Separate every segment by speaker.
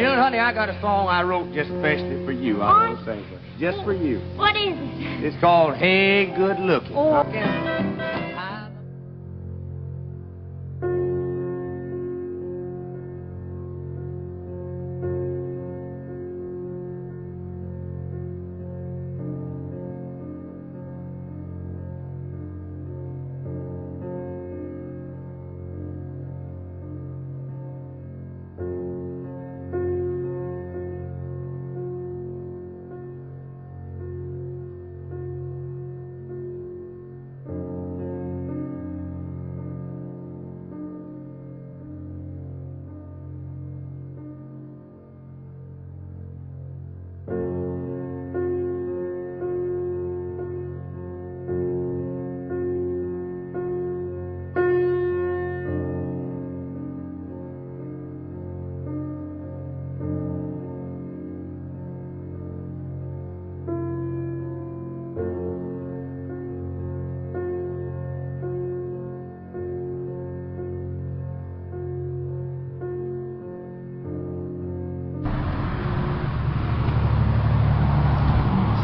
Speaker 1: June, honey, I got a song I wrote just especially for you. I'm going to sing it. Just for you.
Speaker 2: What is it?
Speaker 1: It's called Hey Good Looking.
Speaker 2: Oh.
Speaker 1: Okay.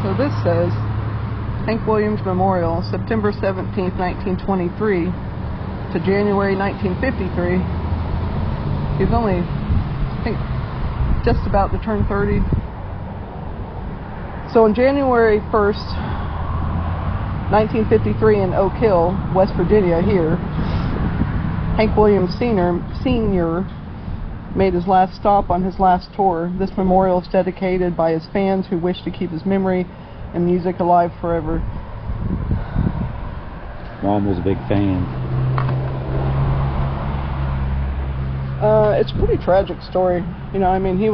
Speaker 3: So this says, Hank Williams Memorial, September 17th, 1923 to January 1953. He's only, I think, just about to turn 30. So on January 1st, 1953 in Oak Hill, West Virginia, here, Hank Williams Sr. made his last stop on his last tour. This memorial is dedicated by his fans who wish to keep his memory and music alive forever.
Speaker 4: Mom was a big fan.
Speaker 3: It's a pretty tragic story. You know, I mean, he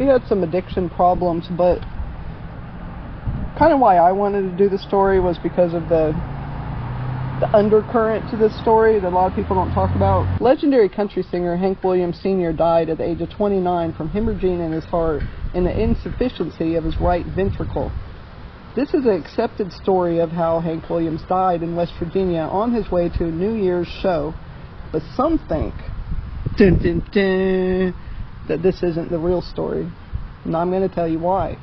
Speaker 3: had some addiction problems, but kind of why I wanted to do the story was because of the undercurrent to this story that a lot of people don't talk about. Legendary country singer Hank Williams Sr. died at the age of 29 from hemorrhaging in his heart and the insufficiency of his right ventricle. This is an accepted story of how Hank Williams died in West Virginia on his way to a New Year's show, but some think dun, dun, dun, that this isn't the real story, and I'm going to tell you why.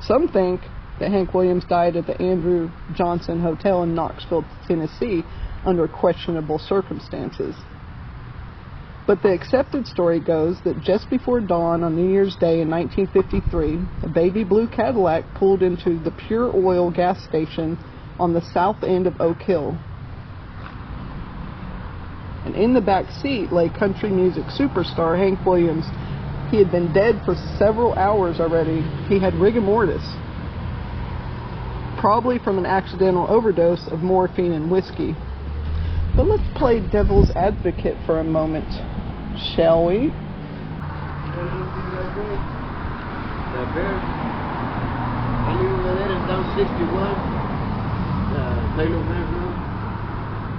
Speaker 3: Some think that Hank Williams died at the Andrew Johnson Hotel in Knoxville, Tennessee, under questionable circumstances. But the accepted story goes that just before dawn on New Year's Day in 1953, a baby blue Cadillac pulled into the Pure Oil gas station on the south end of Oak Hill. And in the back seat lay country music superstar Hank Williams. He had been dead for several hours already. He had rigor mortis, probably from an accidental overdose of morphine and whiskey. But let's play devil's advocate for a moment, shall we?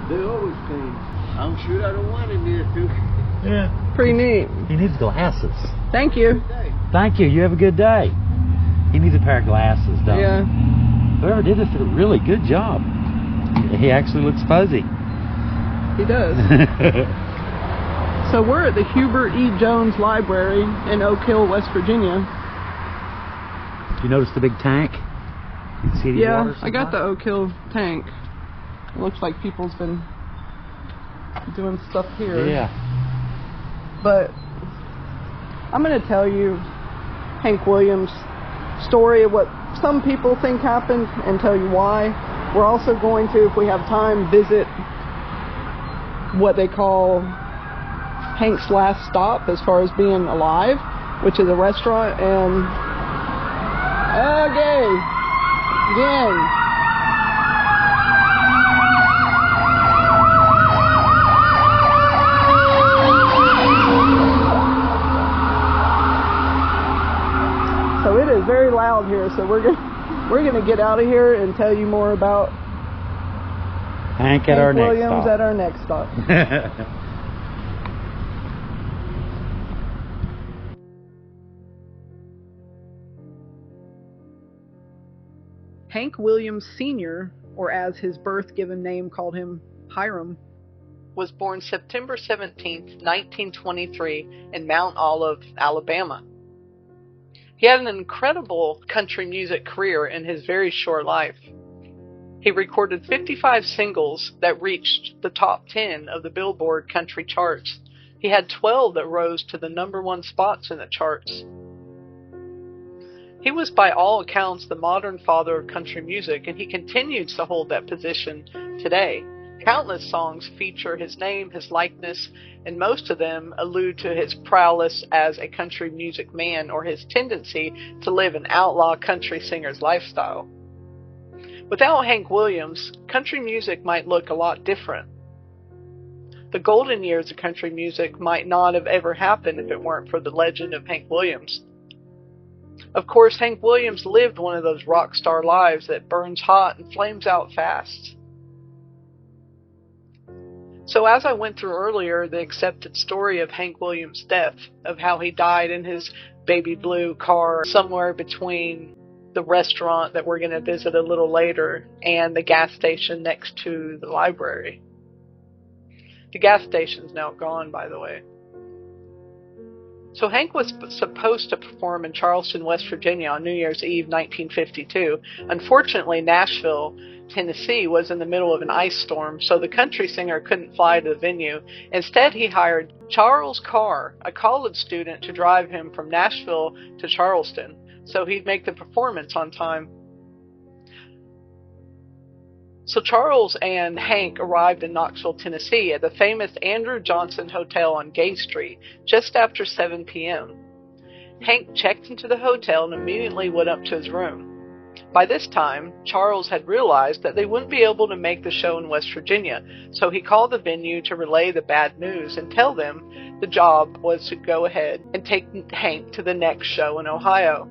Speaker 1: They always clean. I'm sure I don't want him here too.
Speaker 4: Yeah.
Speaker 3: Pretty neat.
Speaker 4: He needs glasses.
Speaker 3: Thank you.
Speaker 4: Thank you. You have a good day. He needs a pair of glasses, don't
Speaker 3: Yeah.
Speaker 4: he? Whoever did this did a really good job. He actually looks fuzzy.
Speaker 3: He does. So we're at the Hubert E. Jones Library in Oak Hill, West Virginia.
Speaker 4: You notice the big tank? You can see the
Speaker 3: Yeah,
Speaker 4: water
Speaker 3: I got the Oak Hill tank. It looks like people's been doing stuff here.
Speaker 4: Yeah.
Speaker 3: But I'm going to tell you Hank Williams' story of what some people think happened and tell you why. We're also going to, if we have time, visit what they call Hank's last stop as far as being alive, which is a restaurant. And okay, again. So it is very loud here, so we're gonna get out of here and tell you more about
Speaker 4: Hank at our next
Speaker 3: Williams
Speaker 4: stop.
Speaker 3: at our next stop. Hank Williams Sr., or as his birth given name called him, Hiram, was born September 17, 1923, in Mount Olive, Alabama. He had an incredible country music career in his very short life. He recorded 55 singles that reached the top 10 of the Billboard country charts. He had 12 that rose to the #1 spots in the charts. He was by all accounts the modern father of country music, and he continues to hold that position today. Countless songs feature his name, his likeness, and most of them allude to his prowess as a country music man or his tendency to live an outlaw country singer's lifestyle. Without Hank Williams, country music might look a lot different. The golden years of country music might not have ever happened if it weren't for the legend of Hank Williams. Of course, Hank Williams lived one of those rock star lives that burns hot and flames out fast. So as I went through earlier the accepted story of Hank Williams' death, of how he died in his baby blue car somewhere between the restaurant that we're going to visit a little later and the gas station next to the library. The gas station's now gone, by the way. So Hank was supposed to perform in Charleston, West Virginia on New Year's Eve 1952. Unfortunately, Nashville, Tennessee was in the middle of an ice storm, so the country singer couldn't fly to the venue. Instead, he hired Charles Carr, a college student, to drive him from Nashville to Charleston, so he'd make the performance on time. So Charles and Hank arrived in Knoxville, Tennessee at the famous Andrew Johnson Hotel on Gay Street just after 7 p.m. Hank checked into the hotel and immediately went up to his room. By this time, Charles had realized that they wouldn't be able to make the show in West Virginia, so he called the venue to relay the bad news and tell them the job was to go ahead and take Hank to the next show in Ohio.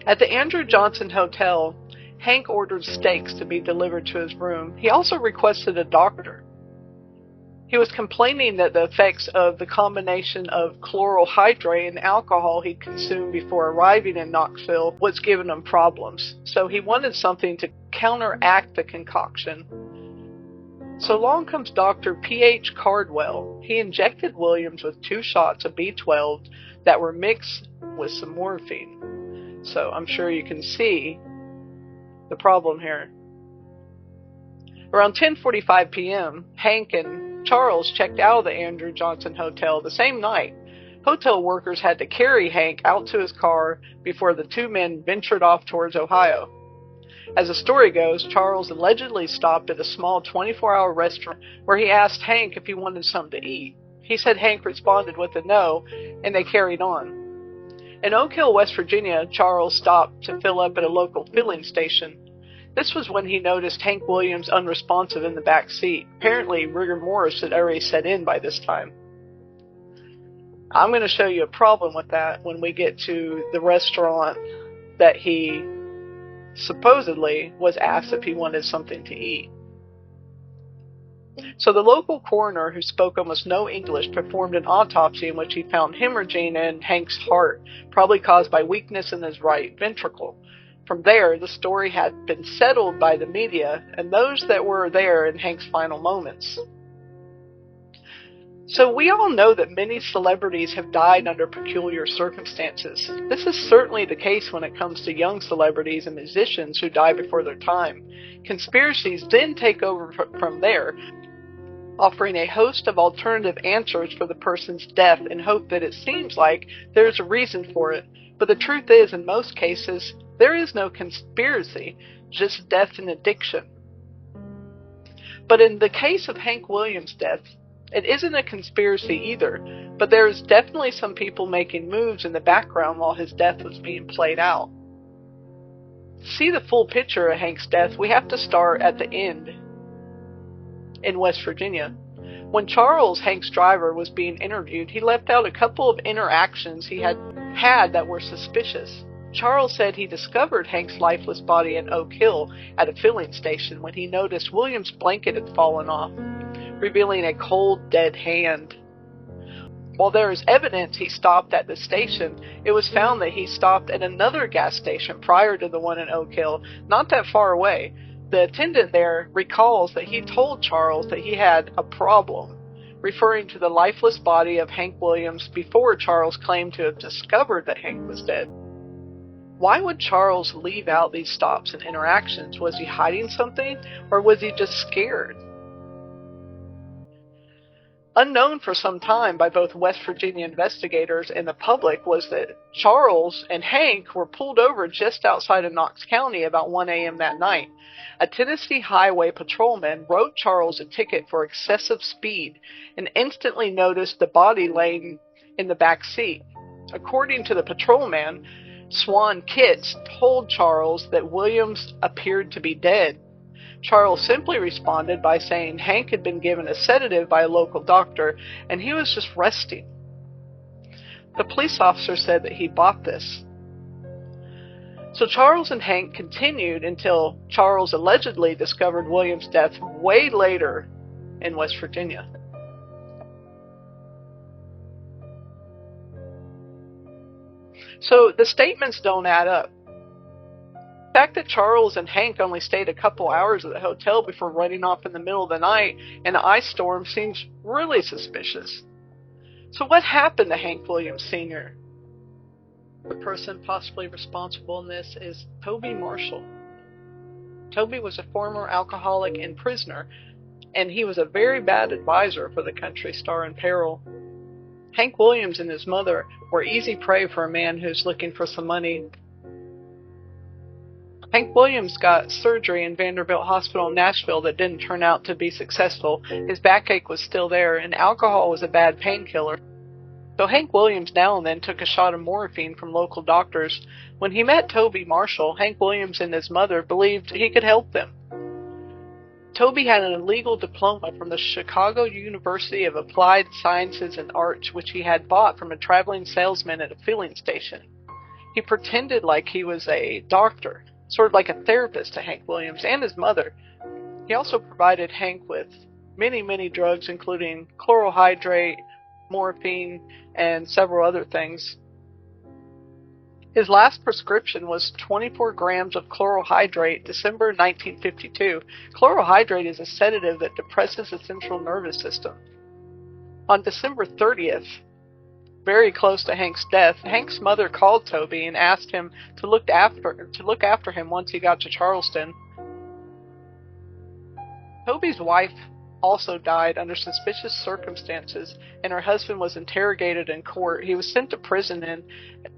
Speaker 3: At the Andrew Johnson Hotel, Hank ordered steaks to be delivered to his room. He also requested a doctor. He was complaining that the effects of the combination of chloral hydrate and alcohol he'd consumed before arriving in Knoxville was giving him problems. So he wanted something to counteract the concoction. So along comes Dr. P.H. Cardwell. He injected Williams with 2 shots of B12 that were mixed with some morphine. So I'm sure you can see the problem here. Around 10:45 p.m., Hank and Charles checked out of the Andrew Johnson Hotel the same night. Hotel workers had to carry Hank out to his car before the two men ventured off towards Ohio. As the story goes, Charles allegedly stopped at a small 24-hour restaurant where he asked Hank if he wanted something to eat. He said Hank responded with a no, and they carried on. In Oak Hill, West Virginia, Charles stopped to fill up at a local filling station. This was when he noticed Hank Williams unresponsive in the back seat. Apparently, rigor mortis had already set in by this time. I'm going to show you a problem with that when we get to the restaurant that he supposedly was asked if he wanted something to eat. So the local coroner, who spoke almost no English, performed an autopsy in which he found hemorrhaging in Hank's heart, probably caused by weakness in his right ventricle. From there, the story had been settled by the media and those that were there in Hank's final moments. So we all know that many celebrities have died under peculiar circumstances. This is certainly the case when it comes to young celebrities and musicians who die before their time. Conspiracies then take over from there, offering a host of alternative answers for the person's death in hope that it seems like there's a reason for it. But the truth is, in most cases, there is no conspiracy, just death and addiction. But in the case of Hank Williams' death, it isn't a conspiracy either, but there is definitely some people making moves in the background while his death was being played out. To see the full picture of Hank's death, we have to start at the end in West Virginia. When Charles, Hank's driver, was being interviewed, he left out a couple of interactions he had that were suspicious. Charles said he discovered Hank's lifeless body in Oak Hill at a filling station when he noticed Williams' blanket had fallen off, revealing a cold, dead hand. While there is evidence he stopped at the station, it was found that he stopped at another gas station prior to the one in Oak Hill, not that far away. The attendant there recalls that he told Charles that he had a problem, referring to the lifeless body of Hank Williams before Charles claimed to have discovered that Hank was dead. Why would Charles leave out these stops and interactions? Was he hiding something, or was he just scared? Unknown for some time by both West Virginia investigators and the public was that Charles and Hank were pulled over just outside of Knox County about 1 a.m. that night. A Tennessee highway patrolman wrote Charles a ticket for excessive speed and instantly noticed the body laying in the back seat. According to the patrolman, Swan Kitts told Charles that Williams appeared to be dead. Charles simply responded by saying Hank had been given a sedative by a local doctor and he was just resting. The police officer said that he bought this. So Charles and Hank continued until Charles allegedly discovered Williams' death way later in West Virginia. So the statements don't add up. The fact that Charles and Hank only stayed a couple hours at the hotel before running off in the middle of the night in an ice storm seems really suspicious. So what happened to Hank Williams Sr.? The person possibly responsible in this is Toby Marshall. Toby was a former alcoholic and prisoner, and he was a very bad advisor for the country star in peril. Hank Williams and his mother were easy prey for a man who's looking for some money. Hank Williams got surgery in Vanderbilt Hospital in Nashville that didn't turn out to be successful. His backache was still there, and alcohol was a bad painkiller. So Hank Williams now and then took a shot of morphine from local doctors. When he met Toby Marshall, Hank Williams and his mother believed he could help them. Toby had an illegal diploma from the Chicago University of Applied Sciences and Arts, which he had bought from a traveling salesman at a filling station. He pretended like he was a doctor, sort of like a therapist to Hank Williams and his mother. He also provided Hank with many drugs, including chlorohydrate, morphine, and several other things. His last prescription was 24 grams of chlorohydrate, December 1952. Chlorohydrate is a sedative that depresses the central nervous system. On December 30th, very close to Hank's death, Hank's mother called Toby and asked him to look after him once he got to Charleston. Toby's wife also died under suspicious circumstances, and her husband was interrogated in court. He was sent to prison and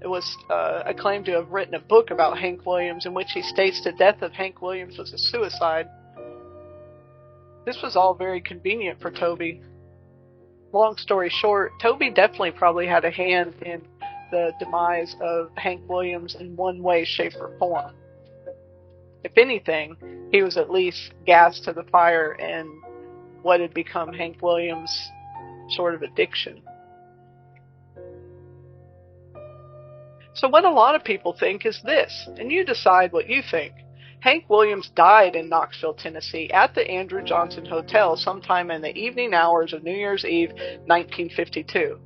Speaker 3: was acclaimed to have written a book about Hank Williams in which he states the death of Hank Williams was a suicide. This was all very convenient for Toby. Long story short, Toby definitely probably had a hand in the demise of Hank Williams in one way, shape, or form. If anything, he was at least gas to the fire in what had become Hank Williams' sort of addiction. So what a lot of people think is this, and you decide what you think. Hank Williams died in Knoxville, Tennessee at the Andrew Johnson Hotel sometime in the evening hours of New Year's Eve, 1952.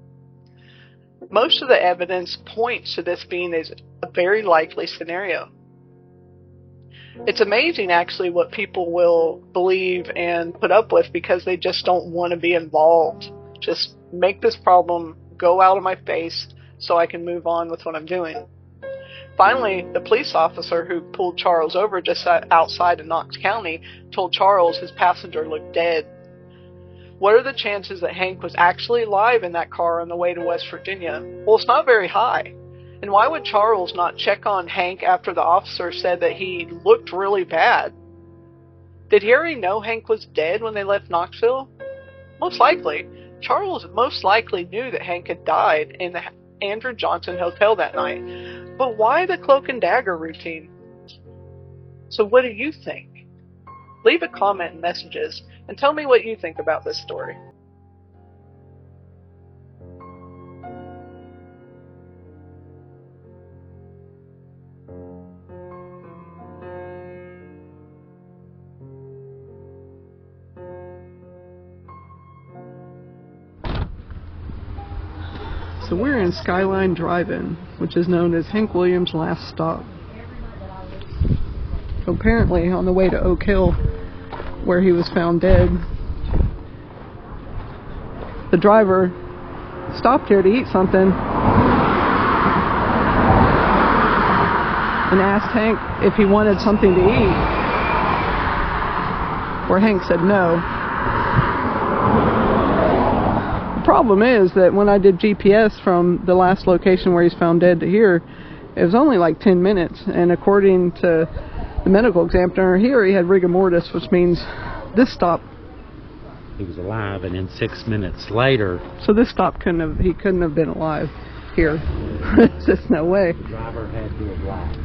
Speaker 3: Most of the evidence points to this being a very likely scenario. It's amazing, actually, what people will believe and put up with because they just don't want to be involved. Just make this problem go out of my face so I can move on with what I'm doing. Finally, the police officer who pulled Charles over just outside of Knox County told Charles his passenger looked dead. What are the chances that Hank was actually alive in that car on the way to West Virginia? Well, it's not very high. And why would Charles not check on Hank after the officer said that he looked really bad? Did he already know Hank was dead when they left Knoxville? Most likely. Charles most likely knew that Hank had died in the Andrew Johnson Hotel that night. But why the cloak and dagger routine? So what do you think? Leave a comment in messages and tell me what you think about this story. So we're in Skyline Drive-In, which is known as Hank Williams' last stop. So apparently on the way to Oak Hill, where he was found dead, the driver stopped here to eat something and asked Hank if he wanted something to eat, where Hank said no. The problem is that when I did GPS from the last location where he's found dead to here, it was only like 10 minutes, and according to the medical examiner here, he had rigor mortis, which means this stop.
Speaker 4: He was alive, and then 6 minutes later.
Speaker 3: So this stop he couldn't have been alive here. There's just no way.
Speaker 4: The driver had to have lied.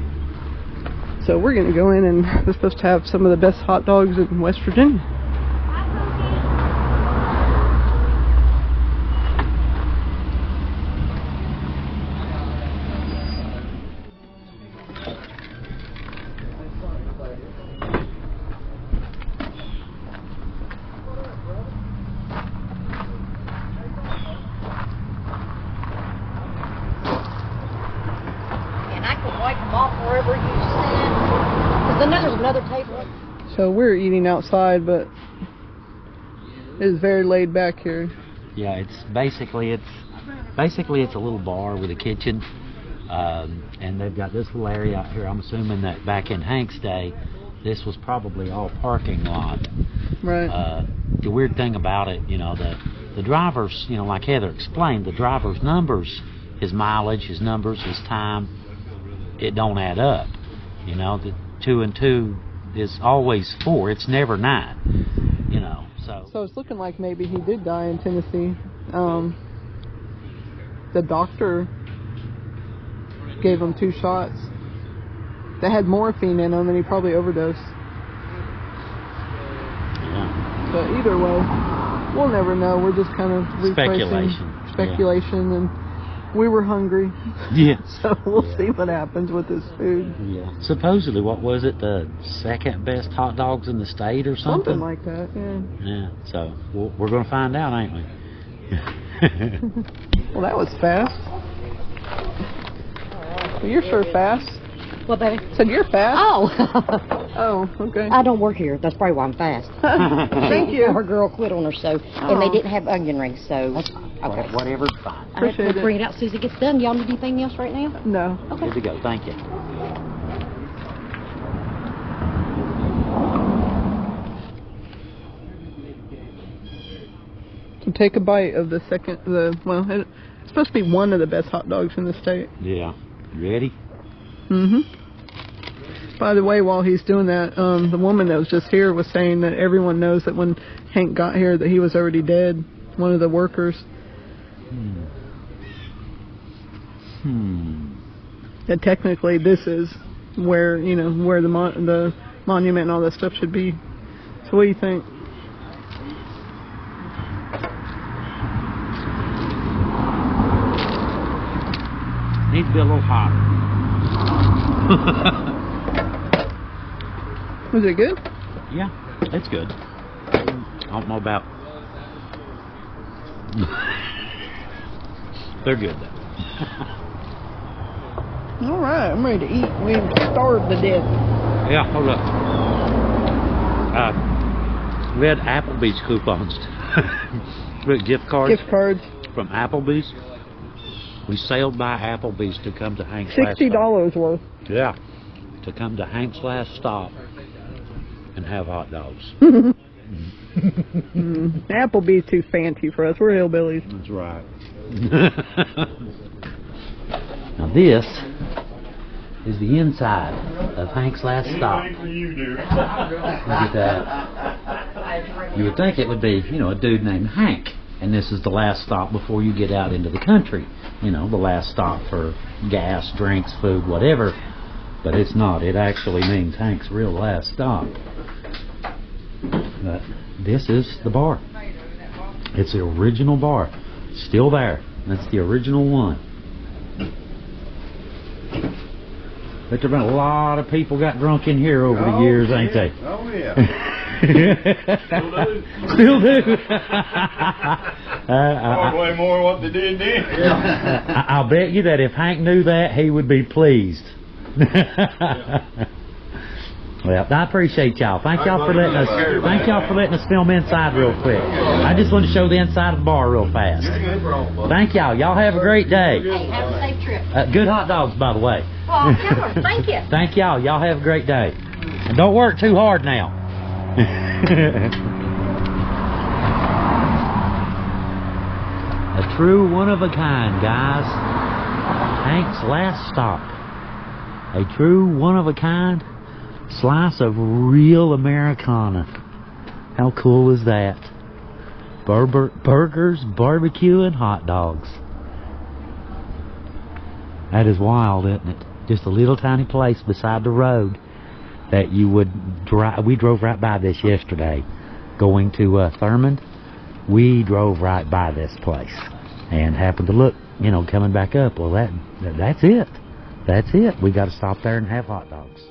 Speaker 3: So we're going to go in, and we're supposed to have some of the best hot dogs in West Virginia. So we're eating outside, but it is very laid back here.
Speaker 4: Yeah, it's basically a little bar with a kitchen, and they've got this little area out here. I'm assuming that back in Hank's day, this was probably all parking lot.
Speaker 3: Right.
Speaker 4: The weird thing about it, you know, the drivers, you know, like Heather explained, the driver's numbers, his mileage, his numbers, his time, it don't add up. You know, the 2 and 2 is always 4. It's never 9. You know, so
Speaker 3: it's looking like maybe he did die in Tennessee. The doctor gave him 2 shots that had morphine in them, and he probably overdosed.
Speaker 4: Yeah.
Speaker 3: But either way, we'll never know. We're just kind of speculation, and we were hungry.
Speaker 4: Yeah.
Speaker 3: So we'll see what happens with this food.
Speaker 4: Yeah. Supposedly, what was it? The second best hot dogs in the state or something?
Speaker 3: Something like that, yeah.
Speaker 4: Yeah. So we're going to find out, ain't we?
Speaker 3: Well, that was fast. Well, you're sure fast.
Speaker 2: What, baby?
Speaker 3: Said you're fast.
Speaker 2: Oh.
Speaker 3: Oh, okay.
Speaker 2: I don't work here. That's probably why I'm fast.
Speaker 3: Thank you.
Speaker 2: Her girl quit on her, so, and they didn't have onion rings, so.
Speaker 4: Okay. Whatever's fine.
Speaker 3: Appreciate
Speaker 2: I'll bring it out as soon as it gets done. Y'all need anything else right now?
Speaker 3: No.
Speaker 2: Okay.
Speaker 4: Good to go. Thank you.
Speaker 3: So take a bite of the second, it's supposed to be one of the best hot dogs in the state.
Speaker 4: Yeah. You ready?
Speaker 3: Mm-hmm. By the way, while he's doing that, the woman that was just here was saying that everyone knows that when Hank got here that he was already dead. One of the workers. That technically this is where, you know, where the monument and all that stuff should be. So what do you think?
Speaker 4: Needs to be a little hotter.
Speaker 3: Was it good?
Speaker 4: Yeah, it's good. I don't know about. They're good though.
Speaker 3: All right, I'm ready to eat. We've starved to death.
Speaker 4: Yeah, hold up. We had Applebee's coupons. Gift cards.
Speaker 3: Gift cards.
Speaker 4: From Applebee's. We sailed by Applebee's to come to Hank's
Speaker 3: $60 worth.
Speaker 4: Yeah, to come to Hank's last stop and have hot dogs.
Speaker 3: Applebee's too fancy for us. We're hillbillies.
Speaker 4: That's right. Now this is the inside of Hank's last stop. Look at that. You would think it would be, you know, a dude named Hank. And this is the last stop before you get out into the country. You know, the last stop for gas, drinks, food, whatever. But it's not. It actually means Hank's real last stop. But this is the bar. It's the original bar. Still there. That's the original one. But there have been a lot of people got drunk in here over the years, ain't they?
Speaker 1: Oh, yeah.
Speaker 4: Still do.
Speaker 1: Way more what they did then.
Speaker 4: I'll bet you that if Hank knew that, he would be pleased. Well, I appreciate y'all. Thank y'all for letting us film inside real quick. I just want to show the inside of the bar real fast. Thank y'all. Y'all have a great day.
Speaker 2: Hey, have a safe trip.
Speaker 4: Good hot dogs, by the way.
Speaker 2: Oh, thank you.
Speaker 4: Thank y'all. Y'all have a great day. And don't work too hard now. A true one of a kind, guys. Hank's last stop. A true one of a kind slice of real Americana. How cool is that? Burgers, barbecue, and hot dogs. That is wild, isn't it? Just a little tiny place beside the road that you would drive. We drove right by this yesterday. Going to Thurmond, we drove right by this place and happened to look, you know, coming back up. Well, that's it. That's it. We got to stop there and have hot dogs.